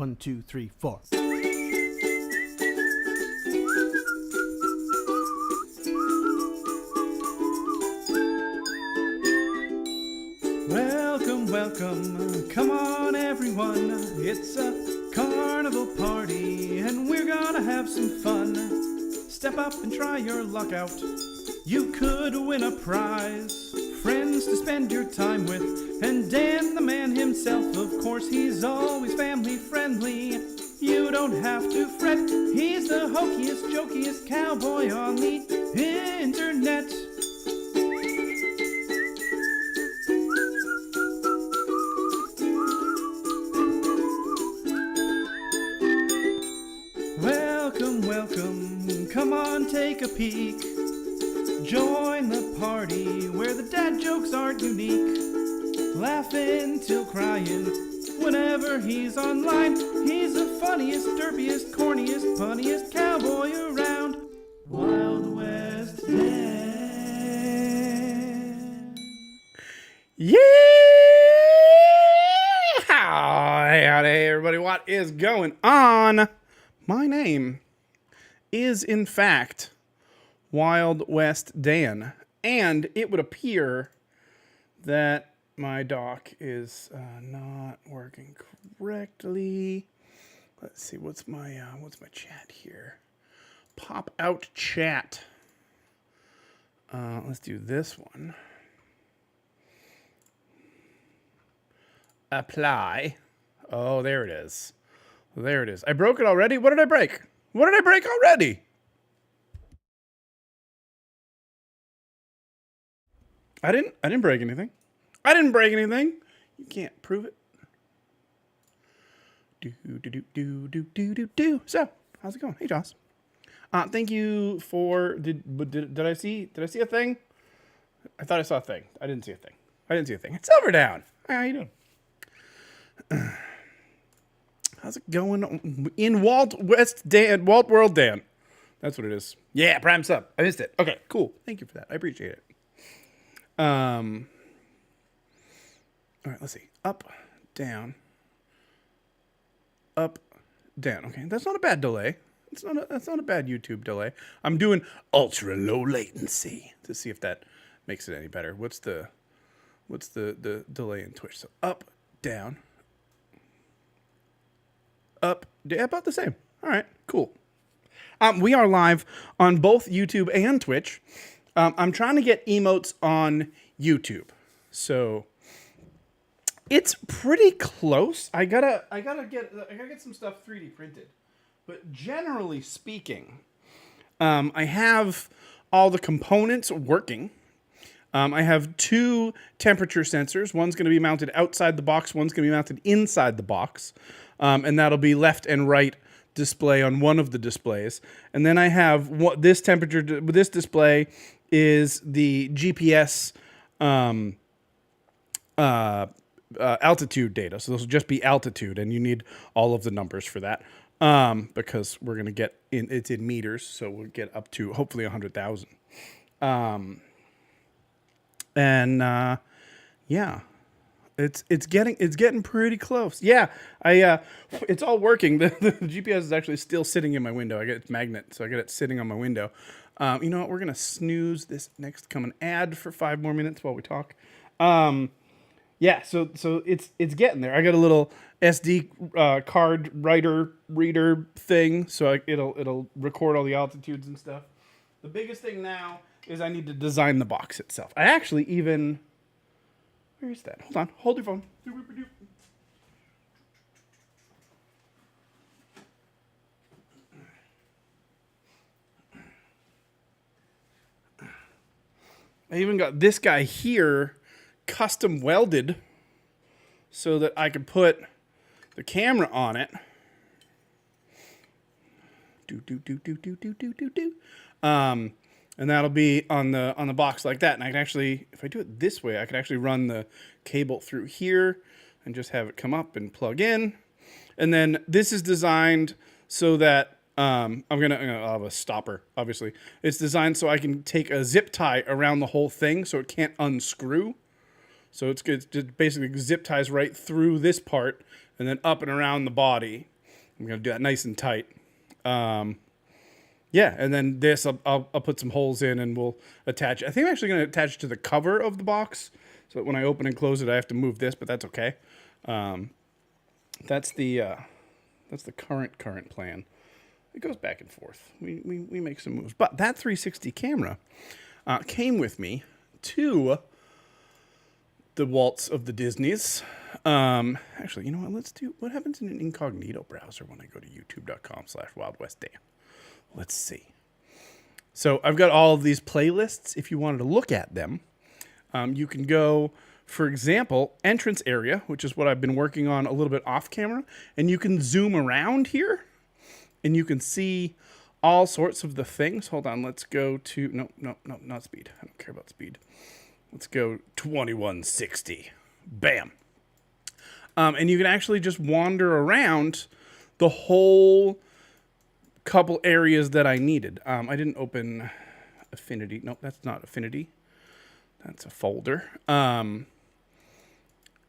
1, 2, 3, 4. Welcome, welcome, come on everyone. It's a carnival party and we're gonna have some fun. Step up and try your luck out. You could win a prize. Friends to spend your time with. And Dan the man himself, of course, he's always family friendly. You don't have to fret. He's the hokiest, jokiest cowboy on the internet. Welcome, welcome, come on, take a peek. Join the party where the dad jokes aren't unique. Laughing till crying whenever he's online. He's the funniest, derpiest, corniest, punniest cowboy around. Wild West Dan. Yeah! Howdy, everybody. What is going on? My name is, in fact, Wild West Dan. And it would appear that my dock is not working correctly. Let's see, what's my chat here? Pop out chat. Let's do this one. Apply. Oh, there it is. There it is. I broke it already? What did I break? What did I break already? I didn't break anything. I didn't break anything. You can't prove it. So, how's it going? Hey, Joss. Thank you for did I see a thing? I thought I saw a thing. I didn't see a thing. It's Silver Down. How you doing? How's it going in Walt World Dan? That's what it is. Yeah, Prime's up. I missed it. Okay, cool. Thank you for that. I appreciate it. All right, let's see. Up, down. Up, down. Okay, that's not a bad delay. That's not a bad YouTube delay. I'm doing ultra low latency to see if that makes it any better. What's the delay in Twitch? So up, down. Up, down, about the same. All right, cool. We are live on both YouTube and Twitch. I'm trying to get emotes on YouTube, so it's pretty close. I gotta get some stuff 3D printed, but generally speaking, I have all the components working. I have two temperature sensors. One's going to be mounted outside the box. One's going to be mounted inside the box, and that'll be left and right display on one of the displays. And then I have this temperature. This display is the GPS altitude data. So this will just be altitude, and you need all of the numbers for that because we're going to get in. It's in meters, so we'll get up to hopefully 100,000. Yeah, it's getting pretty close. Yeah, it's all working. The GPS is actually still sitting in my window. I get its magnet, so I get it sitting on my window. You know what? We're gonna snooze this next coming ad for 5 more minutes while we talk. Yeah, so it's getting there. I got a little SD card reader thing, so it'll record all the altitudes and stuff. The biggest thing now is I need to design the box itself. I actually even... Where is that? Hold on. Hold your phone. I even got this guy here custom welded so that I could put the camera on it. And that'll be on the box like that. And I can actually, if I do it this way, I can actually run the cable through here and just have it come up and plug in. And then this is designed so that I'll have a stopper, obviously. It's designed so I can take a zip tie around the whole thing so it can't unscrew. So it's good. It basically zip ties right through this part and then up and around the body. I'm going to do that nice and tight. Yeah, and then this, I'll put some holes in and we'll attach. I think I'm actually going to attach it to the cover of the box so that when I open and close it, I have to move this, but that's okay. That's the current plan. It goes back and forth. We make some moves. But that 360 camera came with me to the Walt's of the Disneys. Actually, you know what? Let's do, what happens in an incognito browser when I go to youtube.com/WildWestDan? Let's see. So I've got all of these playlists. If you wanted to look at them, you can go, for example, entrance area, which is what I've been working on a little bit off camera. And you can zoom around here and you can see all sorts of the things. Hold on. Let's go to, no, not speed. I don't care about speed. Let's go 2160. Bam. And you can actually just wander around the whole couple areas that I needed. I didn't open Affinity. Nope, that's not Affinity. That's a folder. And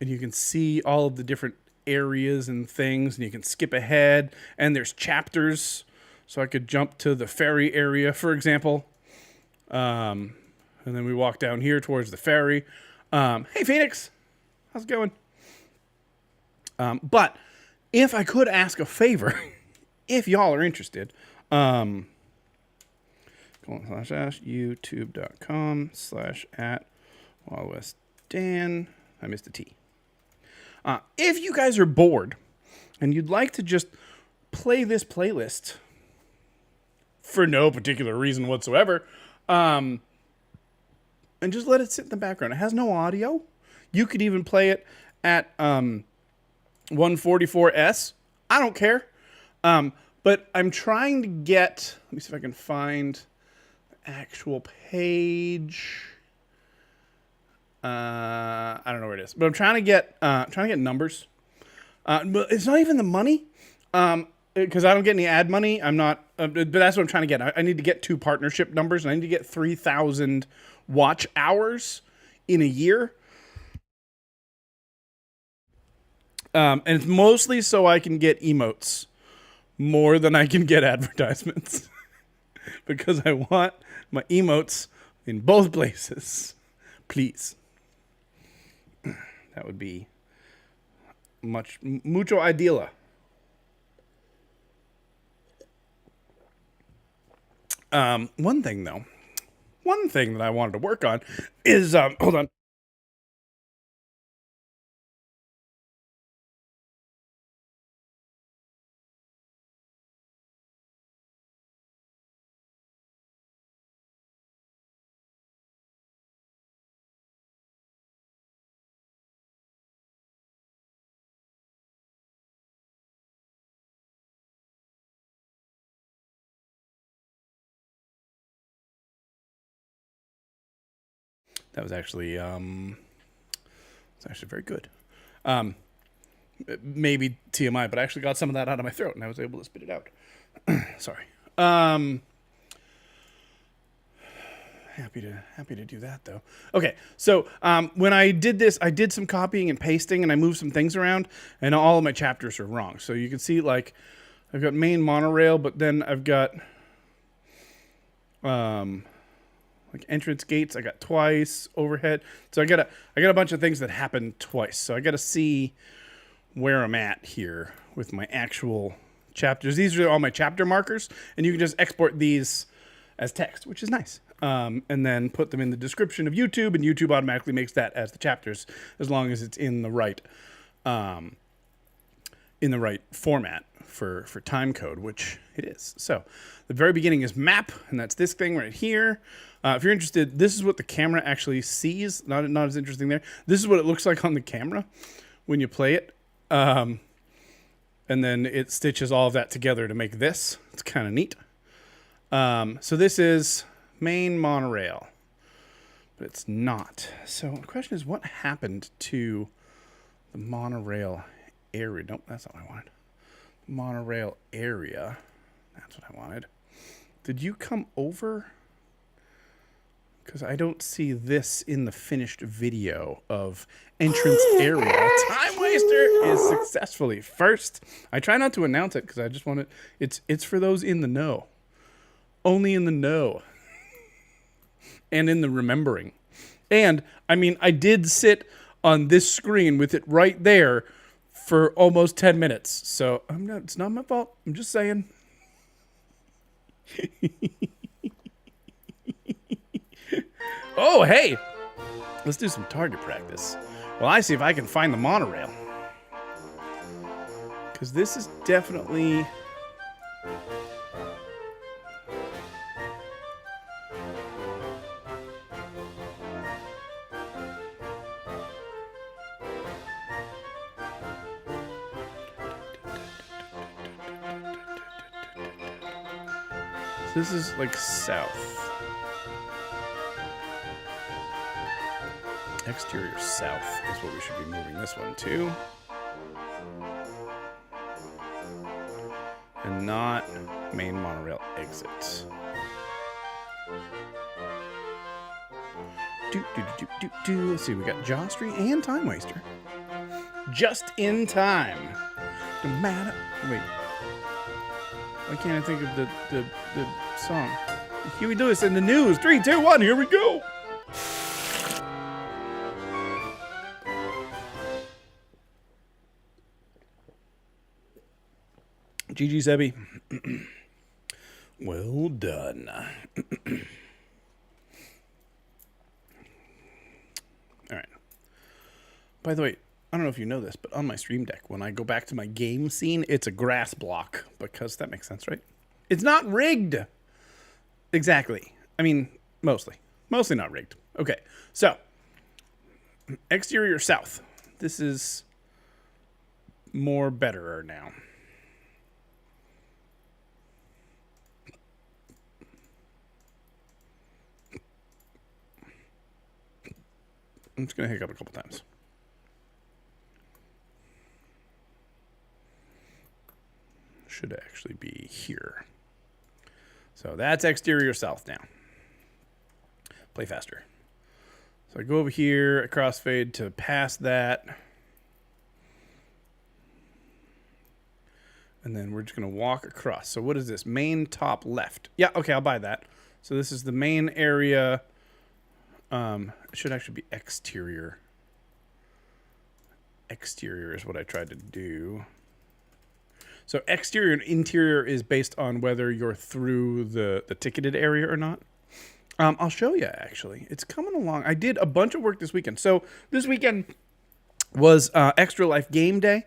you can see all of the different areas and things, and you can skip ahead. And there's chapters, so I could jump to the ferry area, for example. And then we walk down here towards the ferry. Hey, Phoenix. How's it going? But if I could ask a favor, if y'all are interested, youtube.com/@WildWestDan. I missed a T. If you guys are bored and you'd like to just play this playlist for no particular reason whatsoever, and just let it sit in the background. It has no audio. You could even play it at 144S. I don't care. But I'm trying to get, let me see if I can find the actual page. I don't know where it is, but I'm trying to get numbers. But it's not even the money. Because I don't get any ad money. I'm not, but that's what I'm trying to get. I need to get 2 partnership numbers, and I need to get 3,000 watch hours in a year. And it's mostly so I can get emotes more than I can get advertisements. Because I want my emotes in both places. Please. That would be mucho ideal. One thing that I wanted to work on is, hold on. That was actually, very good. Maybe TMI, but I actually got some of that out of my throat and I was able to spit it out. Sorry. Happy to do that though. Okay, so when I did this, I did some copying and pasting, and I moved some things around, and all of my chapters are wrong. So you can see, like, I've got main monorail, but then I've got like entrance gates. I got twice overhead. So I got a bunch of things that happen twice. So I got to see where I'm at here with my actual chapters. These are all my chapter markers, and you can just export these as text, which is nice. And then put them in the description of YouTube, and YouTube automatically makes that as the chapters, as long as it's in the right format for time code, which it is. So the very beginning is map, and that's this thing right here. If you're interested, this is what the camera actually sees. Not as interesting there. This is what it looks like on the camera when you play it. And then it stitches all of that together to make this. It's kind of neat. So this is main monorail, but it's not. So the question is, what happened to the monorail area? Nope, that's not what I wanted. Monorail area. That's what I wanted. Did you come over Because I don't see this in the finished video of entrance area. Time Waster is successfully first. I try not to announce it because I just want it. It's for those in the know. Only in the know. And in the remembering. And, I mean, I did sit on this screen with it right there for almost 10 minutes. So, it's not my fault. I'm just saying. Oh, hey! Let's do some target practice. Well, I see if I can find the monorail. Because this is definitely... This is like south. Exterior south is what we should be moving this one to. And not main monorail exit. Let's see, we got Jostry and Time Waster. Just in time. No matter. Wait. Why can't I think of the song? Huey Lewis in the news. 3, 2, 1, here we go. GG, Sebby. Well done. All right. By the way, I don't know if you know this, but on my stream deck, when I go back to my game scene, it's a grass block because that makes sense, right? It's not rigged. Exactly. I mean, mostly. Mostly not rigged. Okay. So, exterior south. This is more betterer now. I'm just going to hiccup a couple times. Should actually be here. So that's exterior south now. Play faster. So I go over here, I crossfade to pass that. And then we're just going to walk across. So what is this? Main top left. Yeah, okay, I'll buy that. So this is the main area. It should actually be exterior. Exterior is what I tried to do. So exterior and interior is based on whether you're through the ticketed area or not. I'll show you, actually. It's coming along. I did a bunch of work this weekend. So this weekend was Extra Life Game Day.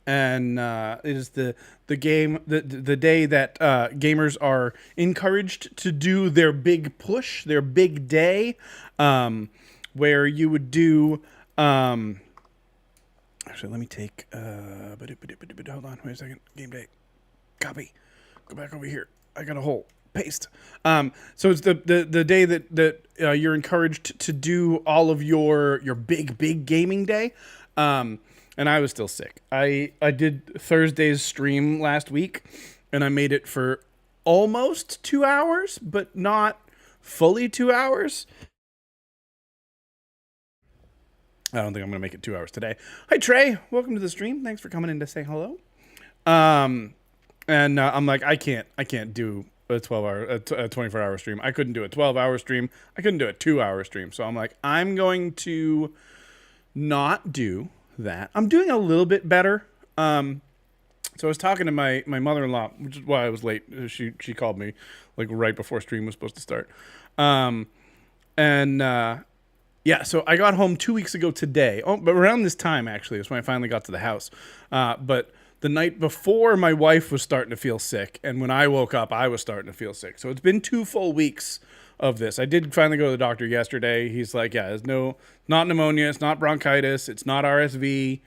And it is the day that gamers are encouraged to do their big push, their big day, where you would do... actually, let me take... hold on, wait a second. Game day. Copy. Go back over here. I got a hole. Paste. So it's the day that you're encouraged to do all of your big gaming day. And I was still sick. I did Thursday's stream last week, and I made it for almost 2 hours, but not fully 2 hours. I don't think I'm going to make it 2 hours today. Hi, Trey. Welcome to the stream. Thanks for coming in to say hello. And I'm like, I can't do a 24-hour stream. I couldn't do a 12-hour stream. I couldn't do a 2-hour stream. So I'm like, I'm going to not do that. I'm doing a little bit better. So I was talking to my mother-in-law, which is why I was late. She called me like right before stream was supposed to start. Yeah, so I got home 2 weeks ago today. Oh, but around this time, actually, is when I finally got to the house. But the night before, my wife was starting to feel sick. And when I woke up, I was starting to feel sick. So it's been 2 full weeks of this. I did finally go to the doctor yesterday. He's like, yeah, it's not pneumonia. It's not bronchitis. It's not RSV.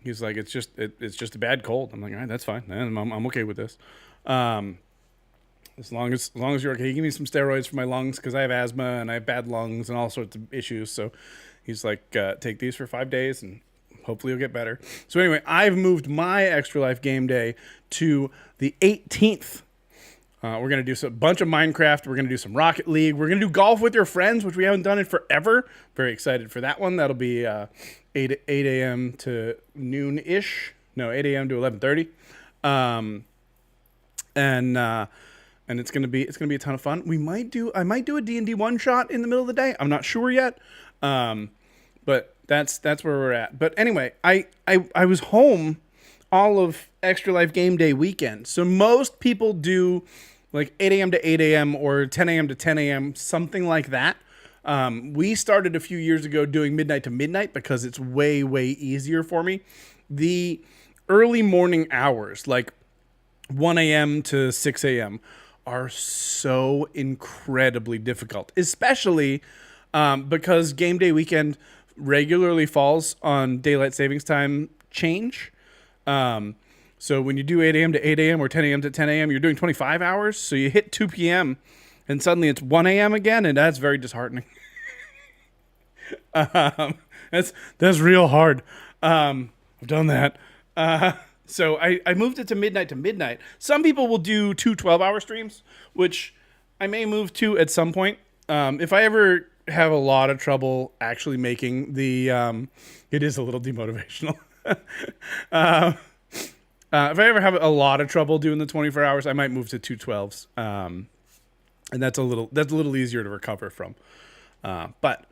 He's like, it's just a bad cold. I'm like, all right, that's fine. I'm okay with this. As long as you're okay, give me some steroids for my lungs because I have asthma and I have bad lungs and all sorts of issues. So he's like, take these for 5 days and hopefully you'll get better. So anyway, I've moved my Extra Life Game Day to the 18th We're going to do a bunch of Minecraft. We're going to do some Rocket League. We're going to do golf with your friends, which we haven't done in forever. Very excited for that one. That'll be 8 a.m. to noon-ish. No, 8 a.m. to 11:30. And it's gonna be a ton of fun. I might do a D&D one shot in the middle of the day. I'm not sure yet. But that's where we're at. But anyway, I was home all of Extra Life Game Day weekend. So most people do like 8 a.m. to 8 a.m. or 10 a.m. to 10 a.m., something like that. We started a few years ago doing midnight to midnight because it's way, way easier for me. The early morning hours, like 1 a.m. to 6 a.m., are so incredibly difficult, especially because game day weekend regularly falls on daylight savings time change. So when you do 8 a.m. to 8 a.m. or 10 a.m. to 10 a.m., you're doing 25 hours. So you hit 2 p.m. and suddenly it's 1 a.m. again, and that's very disheartening. That's real hard. I've done that. So I moved it to midnight. Some people will do 2 12-hour streams, which I may move to at some point. If I ever have a lot of trouble actually making the... it is a little demotivational. If I ever have a lot of trouble doing the 24 hours, I might move to 2 12s. And that's a little easier to recover from. But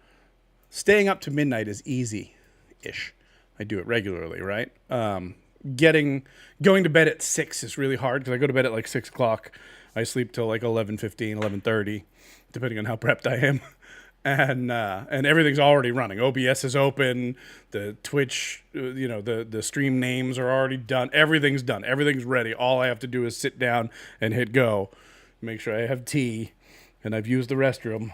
staying up to midnight is easy-ish. I do it regularly, right? Going to bed at 6 is really hard because I go to bed at like 6 o'clock. I sleep till like 11:15, 11:30, depending on how prepped I am. And everything's already running. OBS is open. The Twitch, the stream names are already done. Everything's done. Everything's ready. All I have to do is sit down and hit go. Make sure I have tea, and I've used the restroom.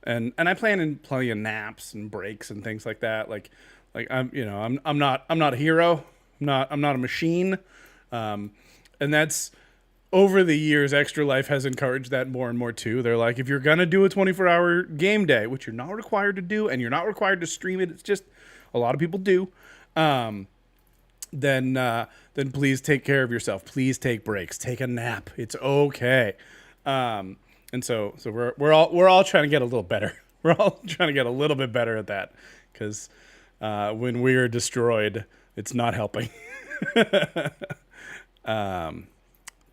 And I plan in plenty of naps and breaks and things like that. Like I'm not a hero. I'm not a machine. And that's over the years, Extra Life has encouraged that more and more too. They're like, if you're gonna do a 24-hour game day, which you're not required to do, and you're not required to stream it, it's just a lot of people do. Then please take care of yourself. Please take breaks. Take a nap. It's okay. And so we're all trying to get a little better. We're all trying to get a little bit better at that because when we are destroyed, it's not helping.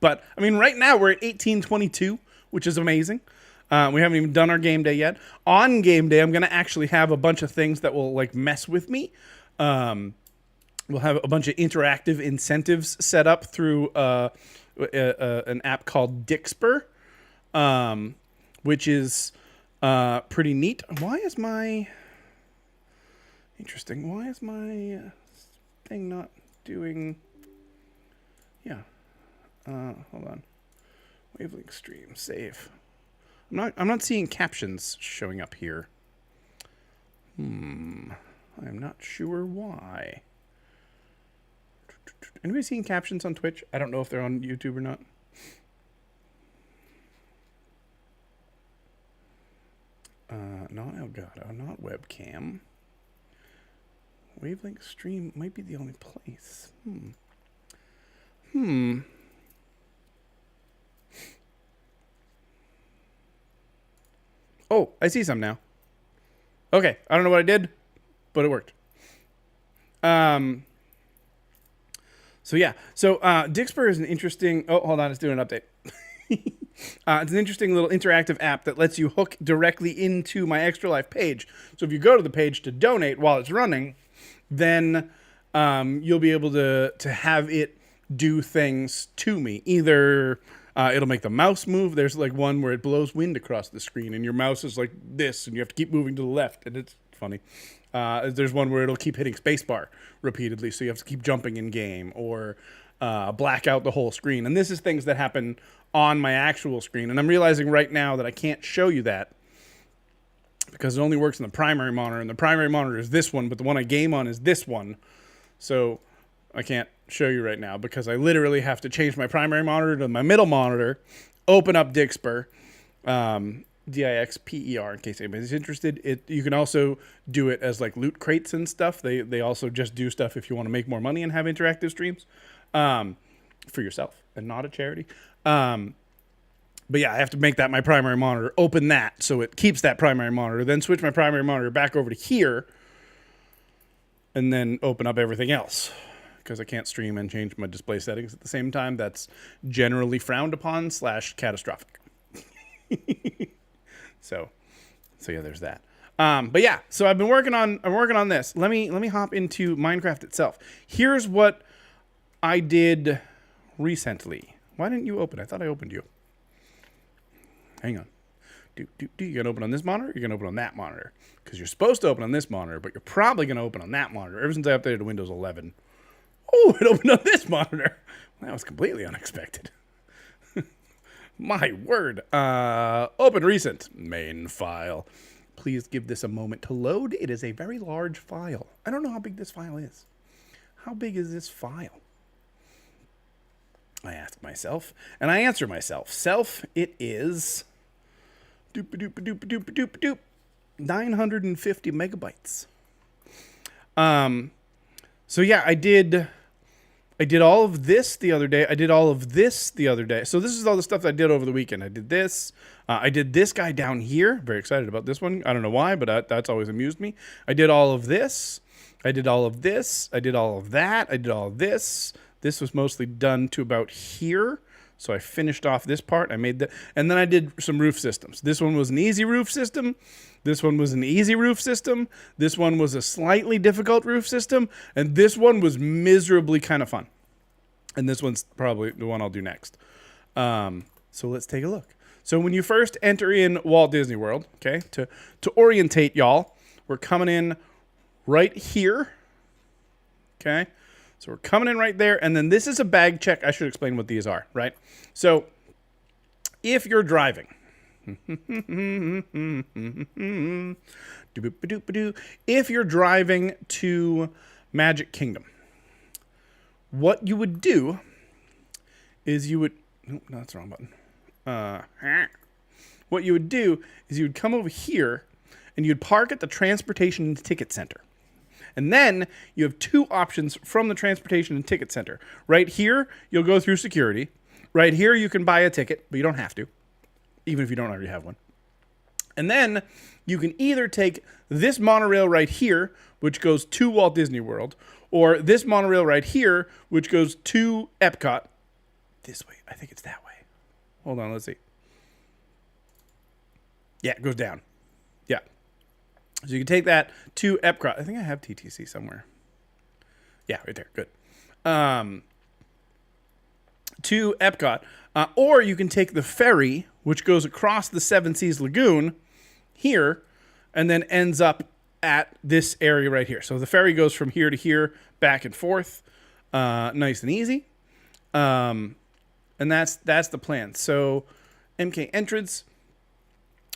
But I mean, right now we're at 1822, which is amazing. We haven't even done our game day yet. On game day, I'm going to actually have a bunch of things that will like mess with me. We'll have a bunch of interactive incentives set up through an app called Dixper, which is pretty neat. Why is my thing not doing? Yeah. Hold on. Wavelength stream save. I'm not seeing captions showing up here. I'm not sure why. Anybody seeing captions on Twitch? I don't know if they're on YouTube or not. Not Elgato, not webcam. Wavelength stream might be the only place. Oh, I see some now. Okay, I don't know what I did, but it worked. So Dixper is an interesting... Oh, hold on, it's doing an update. It's an interesting little interactive app that lets you hook directly into my Extra Life page. So if you go to the page to donate while it's running, then you'll be able to have it do things to me. Either it'll make the mouse move. There's like one where it blows wind across the screen and your mouse is like this and you have to keep moving to the left, and it's funny. There's one where it'll keep hitting spacebar repeatedly, so you have to keep jumping in game, or black out the whole screen. And this is things that happen on my actual screen. And I'm realizing right now that I can't show you that because it only works in the primary monitor, and the primary monitor is this one, but the one I game on is this one. So I can't show you right now because I literally have to change my primary monitor to my middle monitor, open up Dixper, Dixper, in case anybody's interested. You can also do it as like loot crates and stuff. They also just do stuff if you want to make more money and have interactive streams for yourself and not a charity. But yeah, I have to make that my primary monitor, open that so it keeps that primary monitor, then switch my primary monitor back over to here, and then open up everything else. Because I can't stream and change my display settings at the same time. That's generally frowned upon / catastrophic. So yeah, there's that. But yeah, so I'm working on this. Let me hop into Minecraft itself. Here's what I did recently. Why didn't you open? I thought I opened you. Hang on. You're gonna open on this monitor? You're gonna open on that monitor. Because you're supposed to open on this monitor, but you're probably gonna open on that monitor. Ever since I updated to Windows 11. Oh, it opened on this monitor. That was completely unexpected. My word. Open recent. Main file. Please give this a moment to load. It is a very large file. I don't know how big this file is. How big is this file? I ask myself, and I answer myself. Self, it is 950 megabytes. So yeah, I did all of this the other day. I did all of this the other day. So this is all the stuff that I did over the weekend. I did this. I did this guy down here. Very excited about this one. I don't know why, but that's always amused me. I did all of this. I did all of this. I did all of that. I did all of this. This was mostly done to about here. So I finished off this part. I made that. And then I did some roof systems. This one was an easy roof system. This one was an easy roof system. This one was a slightly difficult roof system. And this one was miserably kind of fun. And this one's probably the one I'll do next. So let's take a look. So when you first enter in Walt Disney World, okay, to orientate y'all, we're coming in right here. Okay. So we're coming in right there. And then this is a bag check. I should explain what these are, right? So if you're driving, if you're driving to Magic Kingdom, what you would do is you would, no, that's the wrong button. What you would do is you would come over here and you'd park at the Transportation and Ticket Center. And then you have two options from the Transportation and Ticket Center. Right here, you'll go through security. Right here, you can buy a ticket, but you don't have to, even if you don't already have one. And then you can either take this monorail right here, which goes to Walt Disney World, or this monorail right here, which goes to Epcot. This way. I think it's that way. Hold on, let's see. Yeah, it goes down. Yeah. So you can take that to Epcot. I think I have TTC somewhere. Yeah, right there. Good. To Epcot. Or you can take the ferry, which goes across the Seven Seas Lagoon here, and then ends up at this area right here. So the ferry goes from here to here, back and forth, nice and easy. And that's the plan. So MK entrance,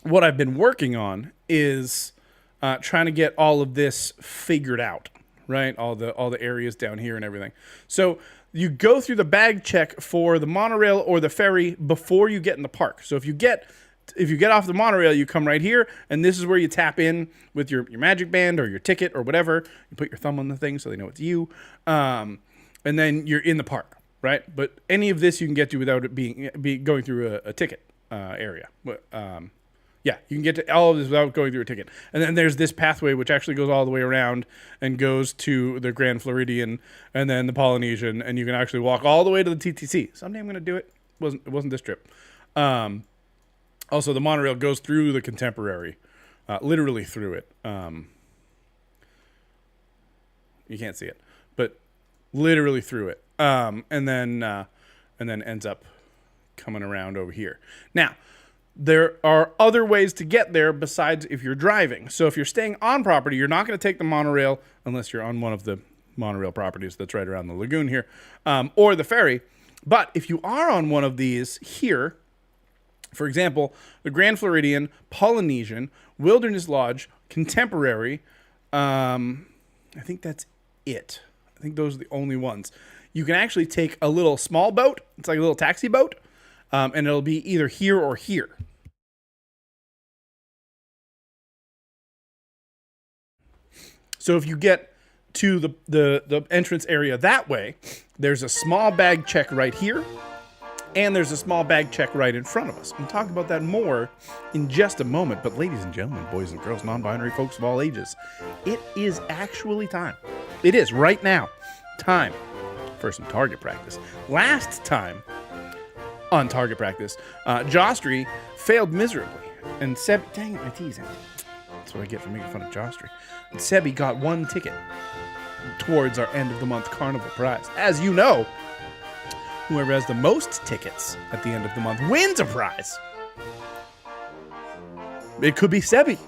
what I've been working on is trying to get all of this figured out, right? All the areas down here and everything. So you go through the bag check for the monorail or the ferry before you get in the park. So if you get off the monorail, you come right here, and this is where you tap in with your magic band or your ticket or whatever. You put your thumb on the thing so they know it's you, and then you're in the park, right? But any of this you can get to without it going through a ticket area. But yeah, you can get to all of this without going through a ticket. And then there's this pathway which actually goes all the way around and goes to the Grand Floridian and then the Polynesian, and you can actually walk all the way to the TTC. Someday I'm going to do it. It wasn't this trip. Also, the monorail goes through the Contemporary, literally through it. You can't see it, but literally through it, and then ends up coming around over here. Now, there are other ways to get there besides if you're driving. So if you're staying on property, you're not going to take the monorail unless you're on one of the monorail properties that's right around the lagoon here, or the ferry. But if you are on one of these here, for example, the Grand Floridian, Polynesian, Wilderness Lodge, Contemporary, I think that's it. I think those are the only ones. You can actually take a little small boat. It's like a little taxi boat, and it'll be either here or here. So if you get to the entrance area that way, there's a small bag check right here. And there's a small bag check right in front of us. We'll talk about that more in just a moment. But ladies and gentlemen, boys and girls, non-binary folks of all ages, it is actually time. It is right now time for some target practice. Last time on target practice, Jostry failed miserably. And Seb, dang it, my tea's empty. That's what I get for making fun of Jostry. And Sebby got 1 ticket towards our end of the month carnival prize. As you know, whoever has the most tickets at the end of the month wins a prize. It could be Sebby.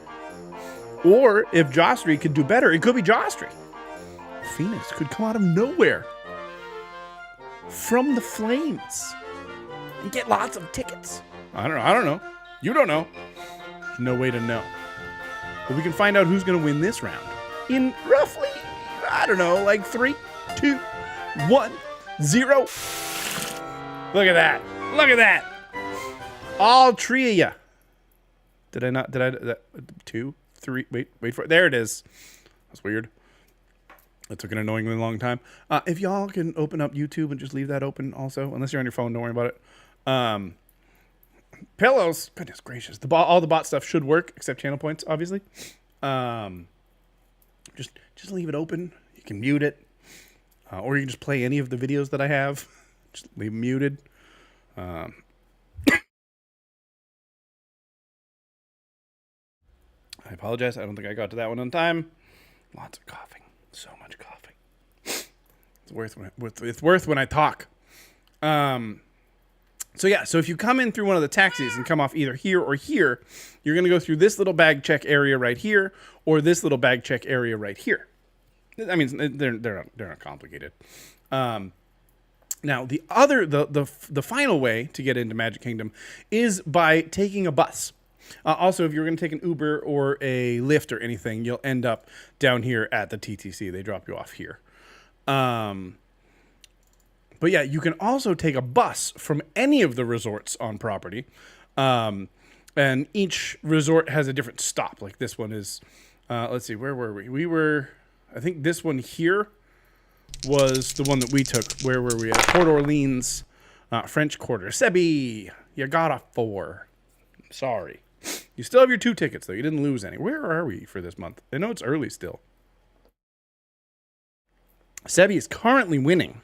Or if Jostry could do better, it could be Jostry. Phoenix could come out of nowhere from the flames and get lots of tickets. I don't know. You don't know. There's no way to know. But we can find out who's going to win this round in roughly, I don't know, like 3, 2, 1, 0. Look at that. Look at that. All 3 of you. Did I 2, 3, wait for it. There it is. That's weird. That took an annoyingly long time. If y'all can open up YouTube and just leave that open also, unless you're on your phone, don't worry about it. Pillows, goodness gracious. All the bot stuff should work, except channel points, obviously. Just leave it open. You can mute it. Or you can just play any of the videos that I have. Just leave them muted. I apologize. I don't think I got to that one on time. Lots of coughing. So much coughing. It's worth when I talk. So if you come in through one of the taxis and come off either here or here, you're going to go through this little bag check area right here, or this little bag check area right here. I mean, they're not complicated. Now the final way to get into Magic Kingdom is by taking a bus. Also, if you're going to take an Uber or a Lyft or anything, you'll end up down here at the TTC. They drop you off here. But yeah, you can also take a bus from any of the resorts on property. And each resort has a different stop. Like this one is, let's see, where were we? I think this one here was the one that we took. Where were we at? Port Orleans, French Quarter. Sebby, you got a 4. Sorry. You still have your 2 tickets, though. You didn't lose any. Where are we for this month? I know it's early still. Sebby is currently winning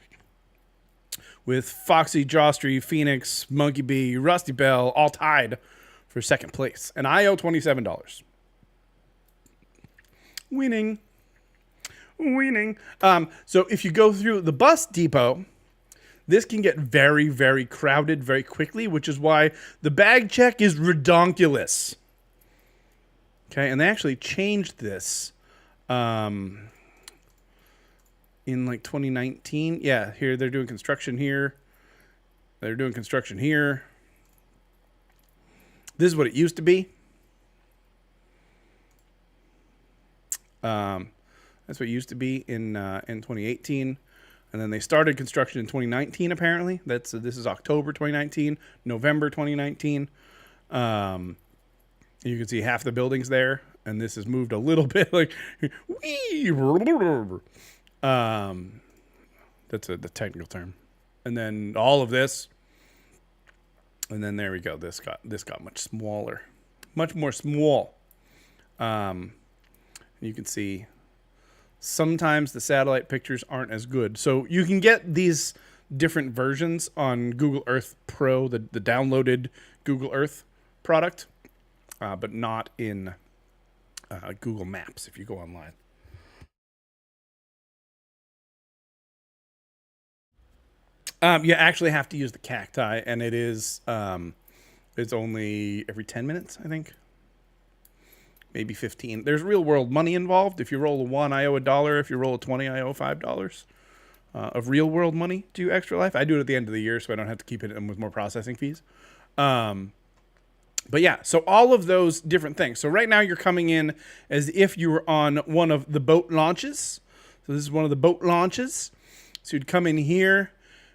with Foxy, Jostry, Phoenix, Monkey Bee, Rusty Bell, all tied for second place. And I owe $27. Winning. So if you go through the bus depot, this can get very, very crowded very quickly, which is why the bag check is redonkulous. Okay, and they actually changed this in like 2019. Yeah, here they're doing construction here. They're doing construction here. This is what it used to be. That's what it used to be in 2018. And then they started construction in 2019, apparently. This is October 2019, November 2019. You can see half the buildings there, and this has moved a little bit. Like, that's the technical term. And then all of this, and then there we go. This got much smaller, much more small. You can see sometimes the satellite pictures aren't as good. So you can get these different versions on Google Earth Pro, the downloaded Google Earth product, but not in Google Maps if you go online. You actually have to use the cacti, and it is it's only every 10 minutes, I think. Maybe 15. There's real world money involved. If you roll a 1, I owe $1. If you roll a 20, I owe $5 of real world money to Extra Life. I do it at the end of the year, so I don't have to keep it in with more processing fees. But yeah, so all of those different things. So right now you're coming in as if you were on one of the boat launches. So this is one of the boat launches. So you'd come in here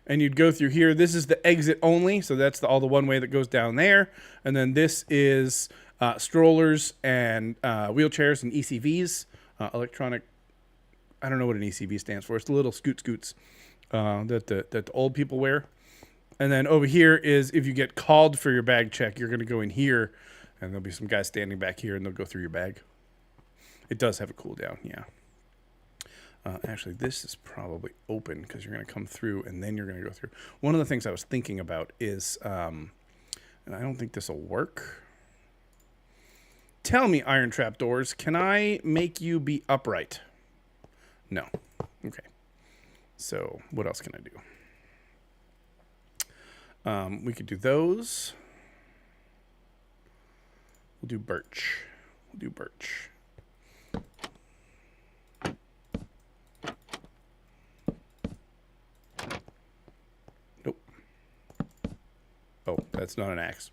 and you'd go through here. This is the exit only. So that's all the one way that goes down there. And then this is strollers and wheelchairs and ECVs, electronic. I don't know what an ECV stands for. It's the little scoots that the old people wear. And then over here is if you get called for your bag check, you're going to go in here, and there'll be some guys standing back here, and they'll go through your bag. It does have a cooldown, yeah. Actually, this is probably open because you're going to come through, and then you're going to go through. One of the things I was thinking about is, and I don't think this will work. Tell me, Iron Trap Doors, can I make you be upright? No. Okay. So what else can I do? We could do those. We'll do birch. We'll do birch. Nope. Oh, that's not an axe.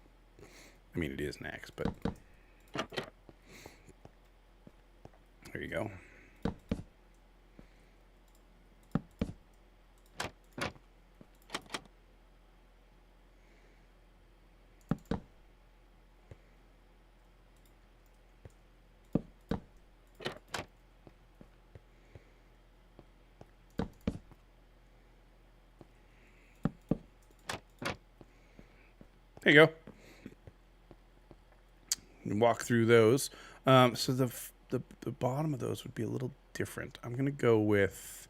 I mean, it is an axe, but there you go. There you go. And walk through those. So the bottom of those would be a little different. I'm gonna go with.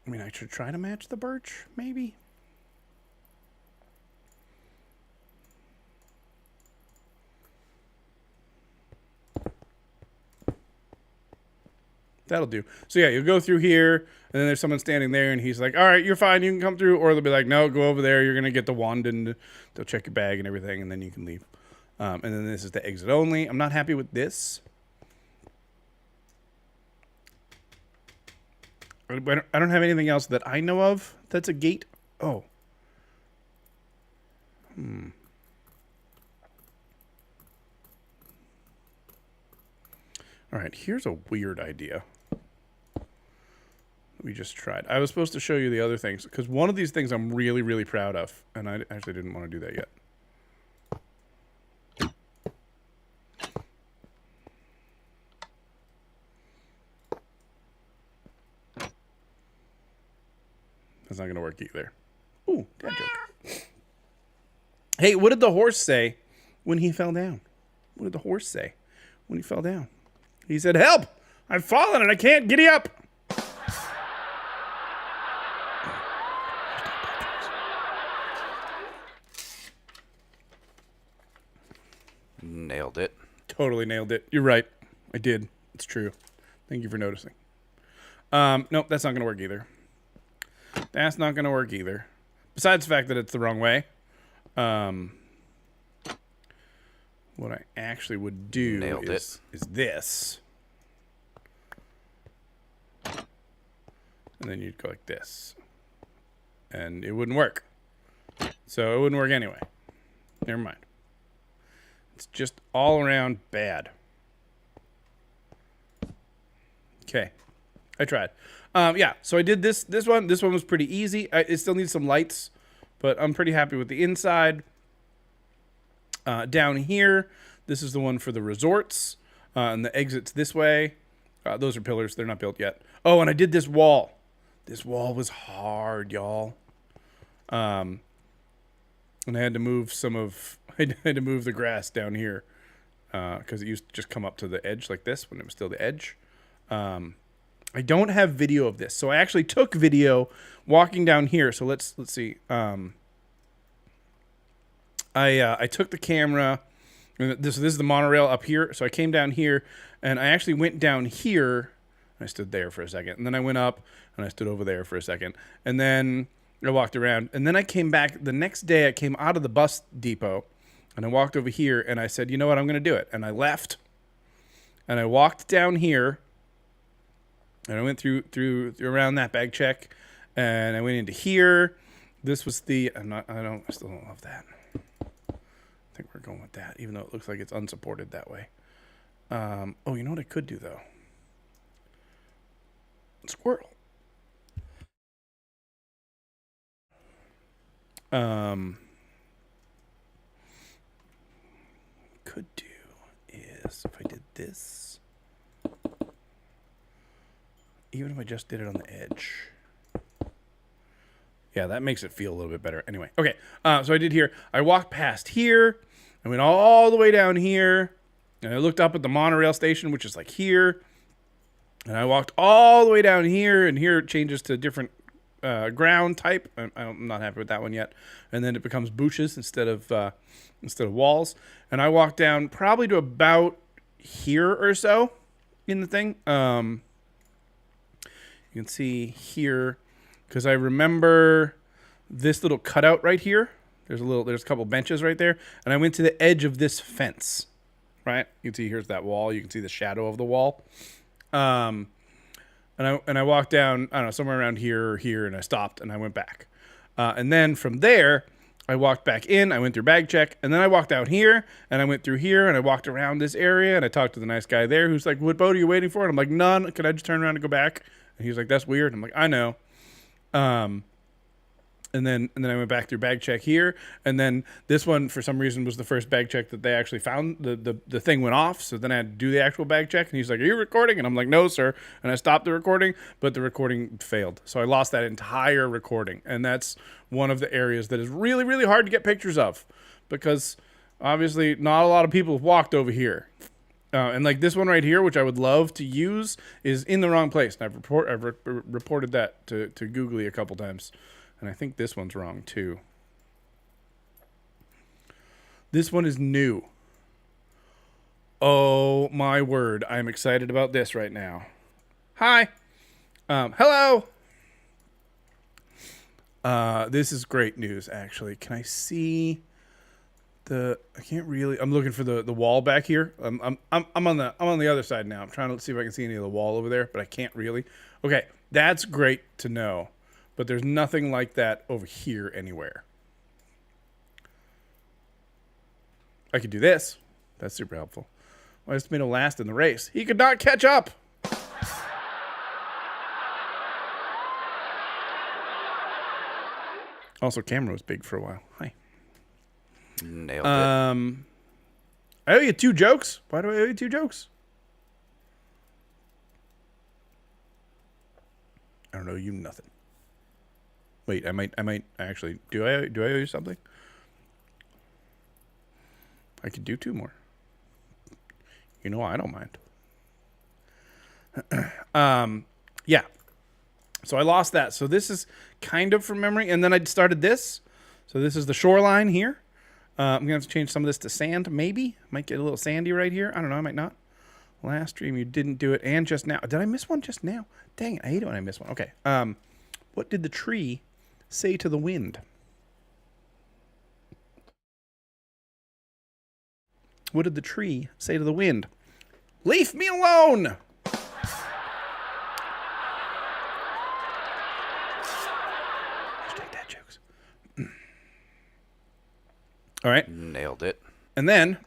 I mean, I should try to match the birch, maybe. That'll do. So yeah, you'll go through here, and then there's someone standing there, and he's like, all right, you're fine, you can come through. Or they'll be like, no, go over there, you're going to get the wand, and they'll check your bag and everything, and then you can leave. And then this is the exit only. I'm not happy with this. I don't have anything else that I know of that's a gate. Oh. All right, here's a weird idea. We just tried. I was supposed to show you the other things because one of these things I'm really, really proud of, and I actually didn't want to do that yet. That's not going to work either. Ooh, dad joke. Hey, what did the horse say when he fell down? What did the horse say when he fell down? He said, help! I've fallen and I can't giddy up! Nailed it. Totally nailed it. You're right. I did. It's true. Thank you for noticing. Nope, that's not going to work either. That's not going to work either. Besides the fact that it's the wrong way. What I actually would do is this. And then you'd go like this. And it wouldn't work. So it wouldn't work anyway. Never mind. It's just all around bad. Okay. I tried. Yeah, so I did this one. This one was pretty easy. It still needs some lights, but I'm pretty happy with the inside. Down here, this is the one for the resorts, and the exit's this way. Those are pillars. They're not built yet. Oh, and I did this wall. This wall was hard, y'all. And I had to move I had to move the grass down here because it used to just come up to the edge like this when it was still the edge. I don't have video of this, so I actually took video walking down here. So let's see. I took the camera. This is the monorail up here. So I came down here, and I actually went down here. I stood there for a second, and then I went up, and I stood over there for a second, and then I walked around, and then I came back. The next day, I came out of the bus depot, and I walked over here, and I said, you know what, I'm going to do it. And I left, and I walked down here, and I went through around that bag check, and I went into here. This was the, I still don't love that. I think we're going with that, even though it looks like it's unsupported that way. Oh, you know what I could do, though? Squirrel. Could do is if I did this, even if I just did it on the edge, Yeah, that makes it feel a little bit better. Anyway, okay. So I did here. I walked past here. I went all the way down here. And I looked up at the monorail station, which is like here. And I walked all the way down here. And here it changes to different ground type. I'm not happy with that one yet. And then it becomes bushes instead of walls. And I walked down probably to about here or so in the thing. You can see here, because I remember this little cutout right here. There's a couple benches right there. And I went to the edge of this fence, right? You can see here's that wall. You can see the shadow of the wall. And I walked down, I don't know, somewhere around here or here, and I stopped and I went back. And then from there, I walked back in, I went through bag check, and then I walked out here, and I went through here, and I walked around this area, and I talked to the nice guy there who's like, what boat are you waiting for? And I'm like, none. Could I just turn around and go back? And he's like, that's weird. I'm like, I know. And then I went back through bag check here, and then this one for some reason was the first bag check that they actually found. The thing went off, so then I had to do the actual bag check, and he's like, "Are you recording?" And I'm like, "No, sir." And I stopped the recording, but the recording failed, so I lost that entire recording, and that's one of the areas that is really, really hard to get pictures of, because obviously not a lot of people have walked over here. And like this one right here, which I would love to use, is in the wrong place. And I've reported that to Googly a couple times. And I think this one's wrong too. This one is new. Oh my word. I'm excited about this right now. Hi. Hello. This is great news, actually. Can I see I can't really, I'm looking for the wall back here. I'm on the other side now. I'm trying to see if I can see any of the wall over there, but I can't really. Okay. That's great to know. But there's nothing like that over here anywhere. I could do this. That's super helpful. Why is Tomato last in the race? He could not catch up. Also, camera was big for a while. Hi. Nailed it. I owe you 2 jokes. Why do I owe you 2 jokes? I don't owe you nothing. Wait, I might actually. Do I owe you something? I could do 2 more. You know, I don't mind. Yeah. So I lost that. So this is kind of from memory, and then I started this. So this is the shoreline here. I'm gonna have to change some of this to sand. Maybe might get a little sandy right here. I don't know. I might not. Last stream you didn't do it, and just now. Did I miss one just now? Dang it! I hate it when I miss one. Okay. What did the tree say to the wind? What did the tree say to the wind? Leave me alone! Hashtag dad jokes. All right. Nailed it. And then,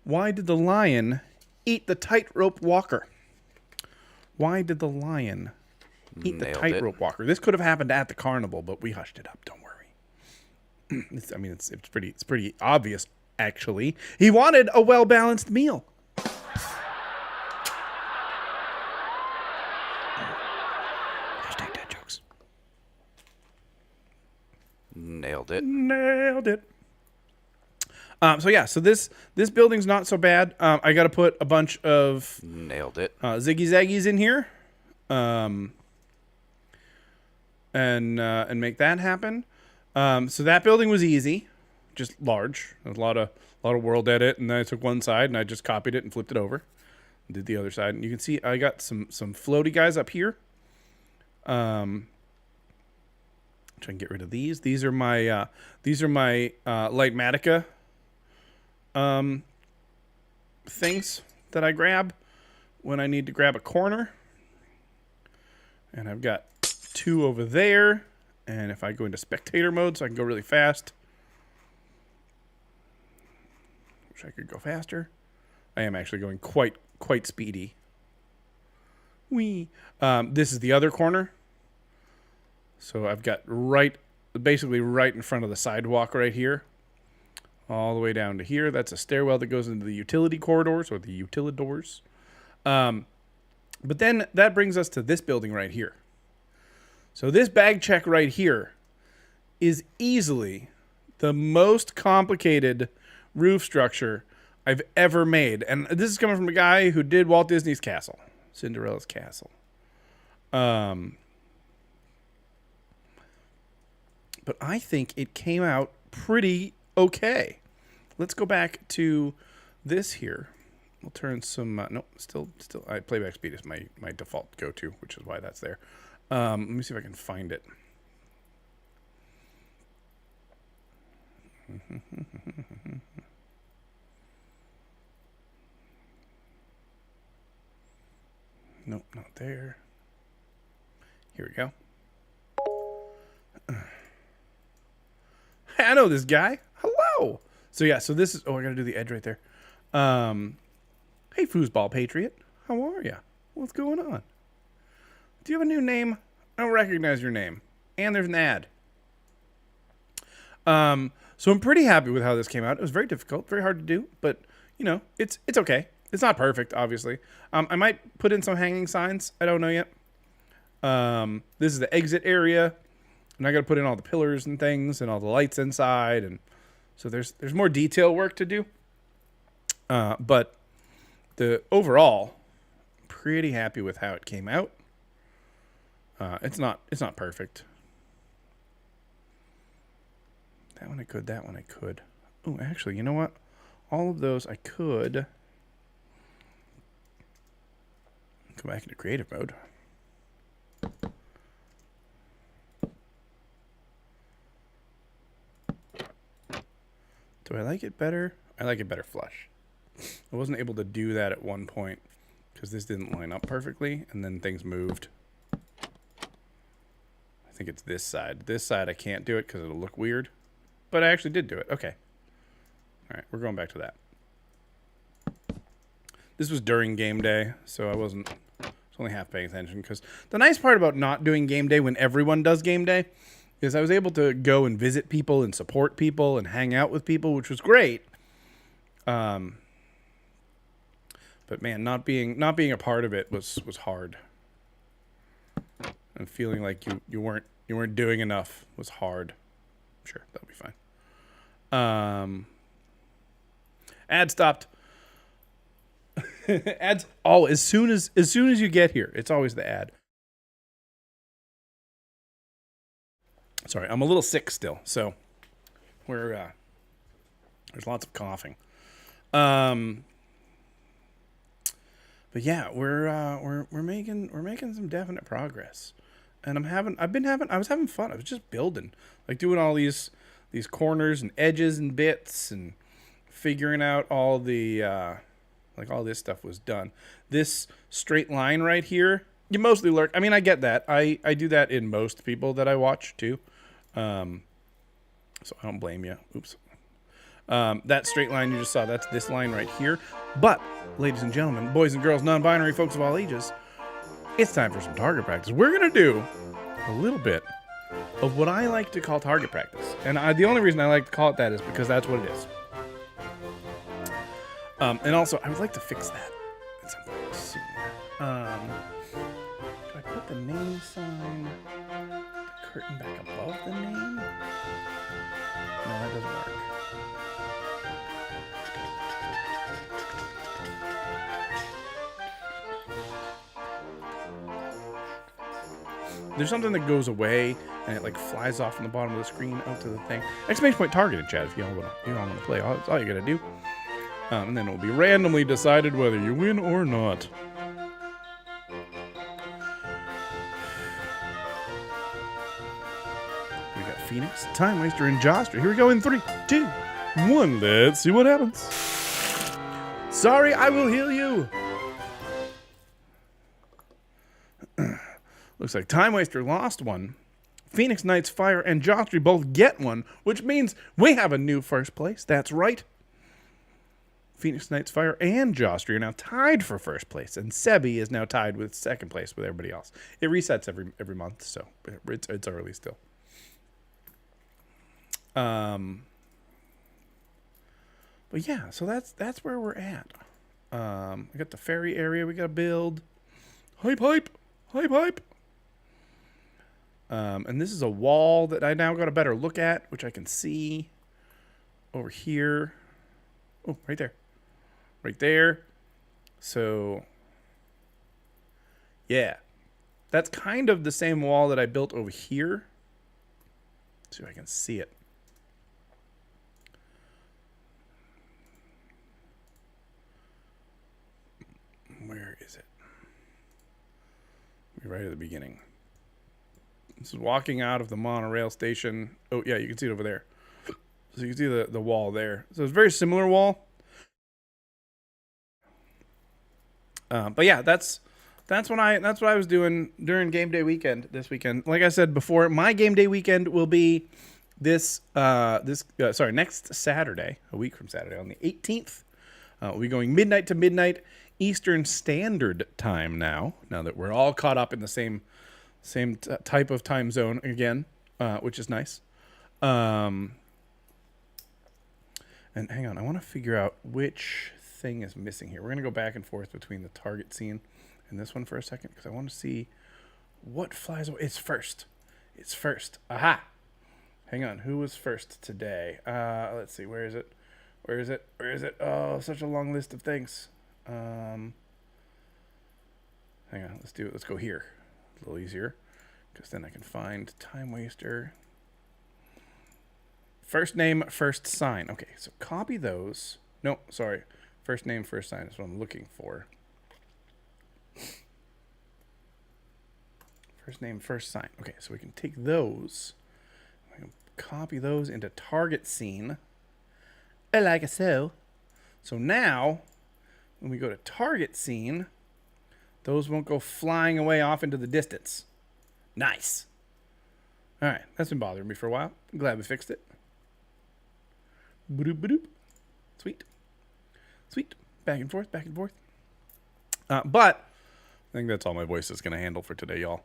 why did the lion eat the tightrope walker? Why did the lion eat the tightrope walker? This could have happened at the carnival, but we hushed it up. Don't worry. It's pretty obvious, actually. He wanted a well-balanced meal. Hashtag dad jokes. Nailed it. Nailed it. So this building's not so bad. I got to put a bunch of Nailed it. ziggy zaggies in here, and make that happen. So that building was easy, just large. There's a lot of world edit, and then I took one side and I just copied it and flipped it over, and did the other side. And you can see I got some floaty guys up here. Try and get rid of these. These are my Lightmatica things that I grab when I need to grab a corner. And I've got 2 over there. And if I go into spectator mode so I can go really fast. Wish I could go faster. I am actually going quite speedy. Whee. This is the other corner. So I've got basically right in front of the sidewalk right here. All the way down to here. That's a stairwell that goes into the utility corridors, or the utilidors. But then that brings us to this building right here. So this bag check right here is easily the most complicated roof structure I've ever made. And this is coming from a guy who did Walt Disney's castle, Cinderella's castle. But I think it came out pretty okay. Let's go back to this here. We'll turn some, nope, still, playback speed is my default go-to, which is why that's there. Let me see if I can find it. Nope, not there. Here we go. I know this guy. Hello. So yeah, so this is, oh, I gotta do the edge right there. Hey, Foosball Patriot. How are ya? What's going on? Do you have a new name? I don't recognize your name. And there's an ad. So I'm pretty happy with how this came out. It was very difficult, very hard to do, but you know, it's okay. It's not perfect, obviously. I might put in some hanging signs. I don't know yet. This is the exit area, and I got to put in all the pillars and things and all the lights inside, and so there's more detail work to do. But the overall, pretty happy with how it came out. It's not perfect. That one I could. That one I could. Oh, actually, you know what? All of those I could. Go back into creative mode. Do I like it better? I like it better flush. I wasn't able to do that at one point because this didn't line up perfectly, and then things moved. I think it's this side. This side I can't do it because it'll look weird, but I actually did do it. Okay. All right, we're going back to that. This was during game day, so I was only half paying attention, because the nice part about not doing game day when everyone does game day is I was able to go and visit people and support people and hang out with people, which was great. But man, not being a part of it was hard. And feeling like you weren't doing enough was hard. Sure, that'll be fine. Ad stopped. Ads. Oh, as soon as you get here, it's always the ad. Sorry, I'm a little sick still, so there's lots of coughing. But yeah, we're making some definite progress, and I was having fun. I was just building, like doing all these corners and edges and bits and figuring out all the like all this stuff was done. This straight line right here, you mostly learn. I mean, I get that. I do that in most people that I watch too. So I don't blame you. Oops. That straight line you just saw, that's this line right here. But, ladies and gentlemen, boys and girls, non-binary folks of all ages, it's time for some target practice. We're going to do a little bit of what I like to call target practice. And the only reason I like to call it that is because that's what it is. And also, I would like to fix that at some point soon. Do I put the name sign, the curtain back above the name? No, that doesn't work. There's something that goes away and it like flies off from the bottom of the screen out to the thing. Exclamation point targeted, Chad, if you all want to play. That's all you gotta do. And then it will be randomly decided whether you win or not. We got Phoenix, Time Waster, and Jostry. Here we go in 3, 2, 1. Let's see what happens. Sorry, I will heal you. Looks like Time Waster lost one. Phoenix, Knights, Fire, and Jostry both get one, which means we have a new first place. That's right. Phoenix, Knights, Fire, and Jostry are now tied for first place, and Sebi is now tied with second place with everybody else. It resets every month, so it's early still. But yeah, so that's where we're at. We got the ferry area we got to build. Hype. And this is a wall that I now got a better look at, which I can see over here. Oh, right there. Right there. So, yeah. That's kind of the same wall that I built over here. Let's see if I can see it. Where is it? Right at the beginning. This is walking out of the monorail station. Oh, yeah, you can see it over there. So you can see the wall there. So it's a very similar wall. But yeah, that's what I was doing during game day weekend this weekend. Like I said before, my game day weekend will be next Saturday, a week from Saturday, on the 18th. We'll be going midnight to midnight Eastern Standard Time now that we're all caught up in the same type of time zone again, which is nice. And hang on, I want to figure out which thing is missing here. We're going to go back and forth between the target scene and this one for a second because I want to see what flies away. It's first. Aha! Hang on, who was first today? Let's see, where is it? Oh, such a long list of things. Hang on, let's do it. Let's go here. A little easier because then I can find time waster. First name, first sign. Okay, so copy those. No, sorry. First name, first sign is what I'm looking for. First name, first sign. Okay, so we can take those. We can copy those into target scene. Like so. So now, when we go to target scene, those won't go flying away off into the distance. Nice. All right, that's been bothering me for a while. I'm glad we fixed it. Ba-doop, ba-doop. Sweet. Back and forth. But I think that's all my voice is going to handle for today, y'all.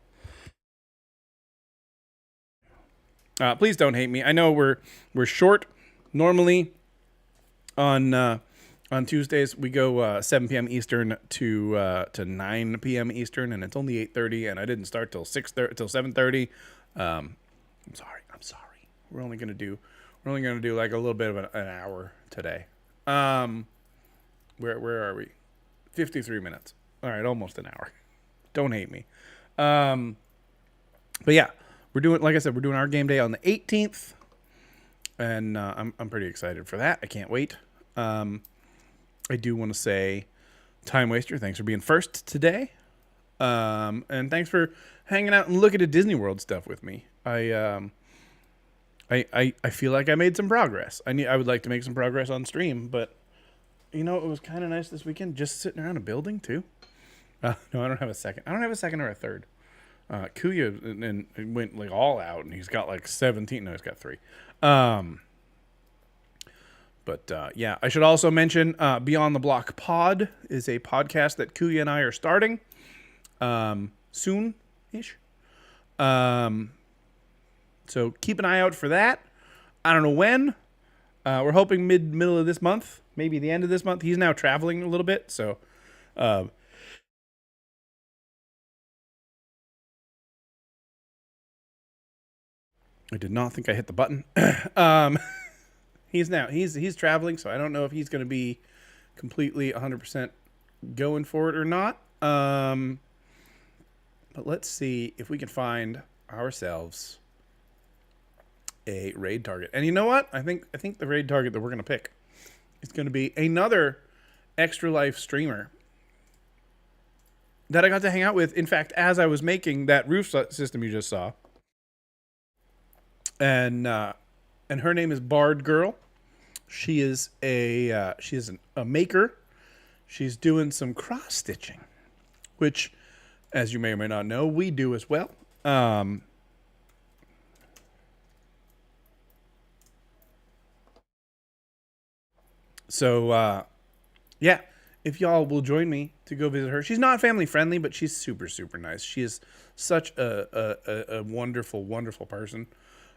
Please don't hate me. I know we're short. Normally on Tuesdays we go 7 p.m. Eastern to 9 p.m. Eastern, and it's only 8:30, and I didn't start till 7:30. I'm sorry. We're only gonna do like a little bit of an hour today. Where are we? 53 minutes. All right, almost an hour. Don't hate me. But yeah, we're doing, like I said, we're doing our game day on the 18th, and I'm pretty excited for that. I can't wait. I do want to say, Time Waster, thanks for being first today, and thanks for hanging out and looking at Disney World stuff with me. I feel like I made some progress. I would like to make some progress on stream, but you know, it was kind of nice this weekend just sitting around a building too. No, I don't have a second. I don't have a second or a third. Kuya and went like all out, and he's got like 17. No, he's got 3. But yeah, I should also mention Beyond the Block Pod is a podcast that Kuya and I are starting soon-ish. So keep an eye out for that. I don't know when. We're hoping middle of this month, maybe the end of this month. He's now traveling a little bit, so I did not think I hit the button. He's traveling, so I don't know if he's going to be completely 100% going for it or not. But let's see if we can find ourselves a raid target. And you know what? I think the raid target that we're going to pick is going to be another Extra Life streamer that I got to hang out with. In fact, as I was making that roof system you just saw. And her name is Bard Girl. She is a maker. She's doing some cross stitching, which, as you may or may not know, we do as well. So yeah, if y'all will join me to go visit her. She's not family friendly, but she's super, super nice. She is such a wonderful, wonderful person.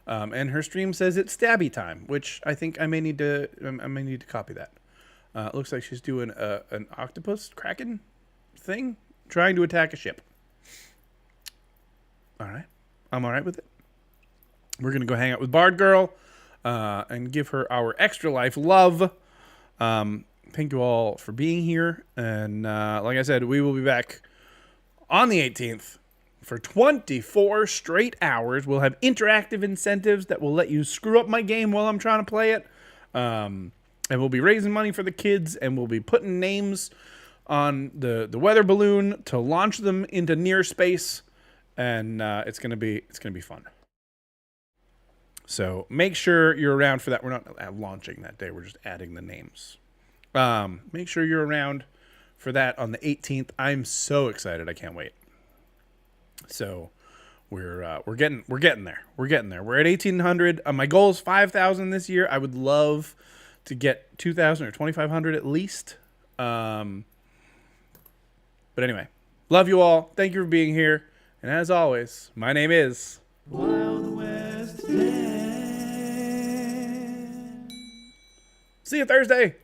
And her stream says it's stabby time, which I think I may need to copy that. It looks like she's doing an octopus kraken thing, trying to attack a ship. All right. I'm all right with it. We're going to go hang out with Bard Girl and give her our extra life love. Thank you all for being here. And like I said, we will be back on the 18th for 24 straight hours. We'll have interactive incentives that will let you screw up my game while I'm trying to play it. And we'll be raising money for the kids, and we'll be putting names on the weather balloon to launch them into near space. And it's gonna be fun. So make sure you're around for that. We're not launching that day. We're just adding the names. Make sure you're around for that on the 18th. I'm so excited. I can't wait. So we're getting there. We're getting there. We're at 1,800. My goal is 5,000 this year. I would love to get 2,000 or 2,500 at least. But anyway, love you all. Thank you for being here. And as always, my name is Wild West Dan. See you Thursday.